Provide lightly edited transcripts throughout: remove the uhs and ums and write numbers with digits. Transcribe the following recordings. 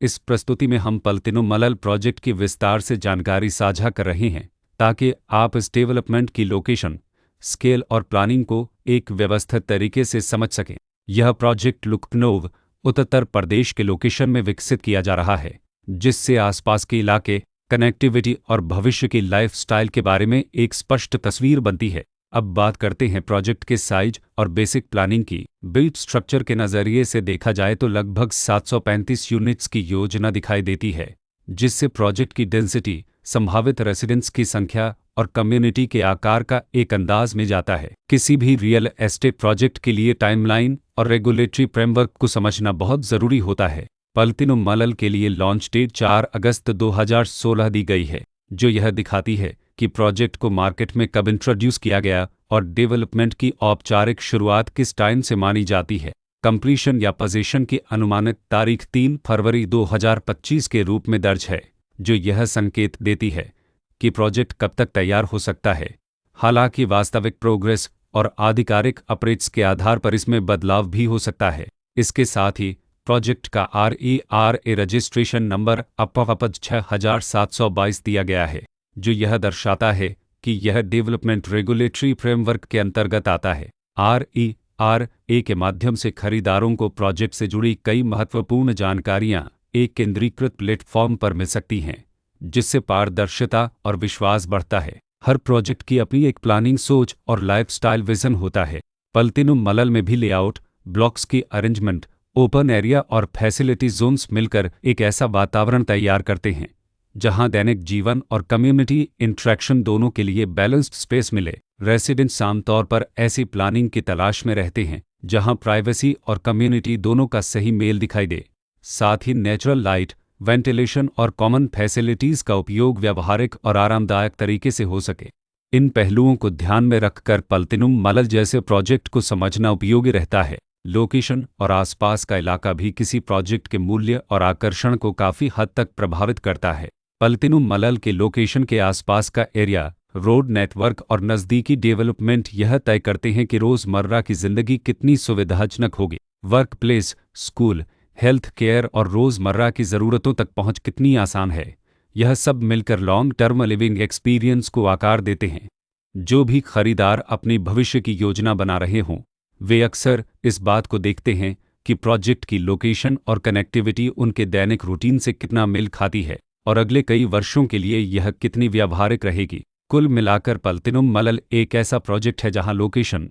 इस प्रस्तुति में हम पलतिनु मलल प्रोजेक्ट की विस्तार से जानकारी साझा कर रहे हैं ताकि आप इस डेवलपमेंट की लोकेशन, स्केल और प्लानिंग को एक व्यवस्थित तरीके से समझ सकें। यह प्रोजेक्ट लखनऊ, उत्तर प्रदेश के लोकेशन में विकसित किया जा रहा है, जिससे आसपास के इलाके, कनेक्टिविटी और भविष्य की लाइफस्टाइल के बारे में एक स्पष्ट तस्वीर बनती है। अब बात करते हैं प्रोजेक्ट के साइज और बेसिक प्लानिंग की। बिल्ट स्ट्रक्चर के नज़रिए से देखा जाए तो लगभग 735 यूनिट्स की योजना दिखाई देती है, जिससे प्रोजेक्ट की डेंसिटी, संभावित रेसिडेंट्स की संख्या और कम्युनिटी के आकार का एक अंदाज मिल जाता है। किसी भी रियल एस्टेट प्रोजेक्ट के लिए टाइमलाइन और रेगुलेटरी फ्रेमवर्क को समझना बहुत ज़रूरी होता है। पलतिनु मलल के लिए लॉन्च डेट 4 अगस्त 2016 दी गई है, जो यह दिखाती है कि प्रोजेक्ट को मार्केट में कब इंट्रोड्यूस किया गया और डेवलपमेंट की औपचारिक शुरुआत किस टाइम से मानी जाती है। कंप्लीशन या पोजीशन की अनुमानित तारीख 3 फरवरी 2025 के रूप में दर्ज है, जो यह संकेत देती है कि प्रोजेक्ट कब तक तैयार हो सकता है। हालांकि वास्तविक प्रोग्रेस और आधिकारिक अपडेट्स के आधार पर इसमें बदलाव भी हो सकता है। इसके साथ ही प्रोजेक्ट का RERA रजिस्ट्रेशन नंबर अपवापद 6722 दिया गया है, जो यह दर्शाता है कि यह डेवलपमेंट रेगुलेटरी फ्रेमवर्क के अंतर्गत आता है। RERA के माध्यम से खरीदारों को प्रोजेक्ट से जुड़ी कई महत्वपूर्ण जानकारियां एक केंद्रीकृत प्लेटफॉर्म पर मिल सकती हैं, जिससे पारदर्शिता और विश्वास बढ़ता है। हर प्रोजेक्ट की अपनी एक प्लानिंग सोच और लाइफस्टाइल विजन होता है। पलतिनु मलल में भी लेआउट, ब्लॉक्स की अरेंजमेंट, ओपन एरिया और फैसिलिटी जोन्स मिलकर एक ऐसा वातावरण तैयार करते हैं जहां दैनिक जीवन और कम्युनिटी इंटरेक्शन दोनों के लिए बैलेंस्ड स्पेस मिले। रेसिडेंट्स आमतौर पर ऐसी प्लानिंग की तलाश में रहते हैं जहां प्राइवेसी और कम्युनिटी दोनों का सही मेल दिखाई दे। साथ ही नेचुरल लाइट, वेंटिलेशन और कॉमन फैसिलिटीज़ का उपयोग व्यावहारिक और आरामदायक तरीके से हो सके। इन पहलुओं को ध्यान में रखकर पलतिनु मलल जैसे प्रोजेक्ट को समझना उपयोगी रहता है। लोकेशन और आसपास का इलाका भी किसी प्रोजेक्ट के मूल्य और आकर्षण को काफ़ी हद तक प्रभावित करता है। पलतिनु मलल के लोकेशन के आसपास का एरिया, रोड नेटवर्क और नज़दीकी डेवलपमेंट यह तय करते हैं कि रोज़मर्रा की ज़िंदगी कितनी सुविधाजनक होगी। Work place, school, health care और रोज़मर्रा की ज़रूरतों तक पहुंच कितनी आसान है। यह सब मिलकर लॉन्ग टर्म लिविंग एक्सपीरियंस को आकार देते हैं। जो भी खरीदार अपनी भविष्य की योजना बना रहे हों, वे अक्सर इस बात को देखते हैं कि प्रोजेक्ट की लोकेशन और कनेक्टिविटी उनके दैनिक रूटीन से कितना मेल खाती है और अगले कई वर्षों के लिए यह कितनी व्यावहारिक रहेगी। कुल मिलाकर पलतिनु मलल एक ऐसा प्रोजेक्ट है जहां लोकेशन,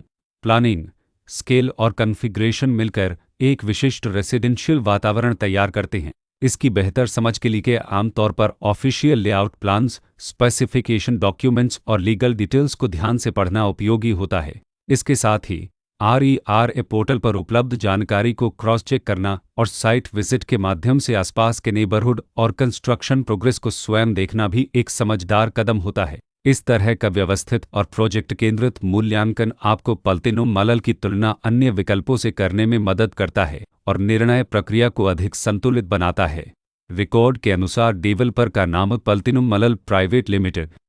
प्लानिंग, स्केल और कॉन्फ़िगरेशन मिलकर एक विशिष्ट रेसिडेंशियल वातावरण तैयार करते हैं। इसकी बेहतर समझ के लिए आमतौर पर official layout plans, specification documents और लीगल डिटेल्स को ध्यान से पढ़ना उपयोगी होता है। इसके साथ ही RERA पोर्टल पर उपलब्ध जानकारी को क्रॉस चेक करना और साइट विजिट के माध्यम से आसपास के नेबरहुड और कंस्ट्रक्शन प्रोग्रेस को स्वयं देखना भी एक समझदार कदम होता है। इस तरह का व्यवस्थित और प्रोजेक्ट केंद्रित मूल्यांकन आपको पलतिनु मलल की तुलना अन्य विकल्पों से करने में मदद करता है और निर्णय प्रक्रिया को अधिक संतुलित बनाता है। रिकॉर्ड के अनुसार डेवलपर का नाम पलतिनु मलल प्राइवेट लिमिटेड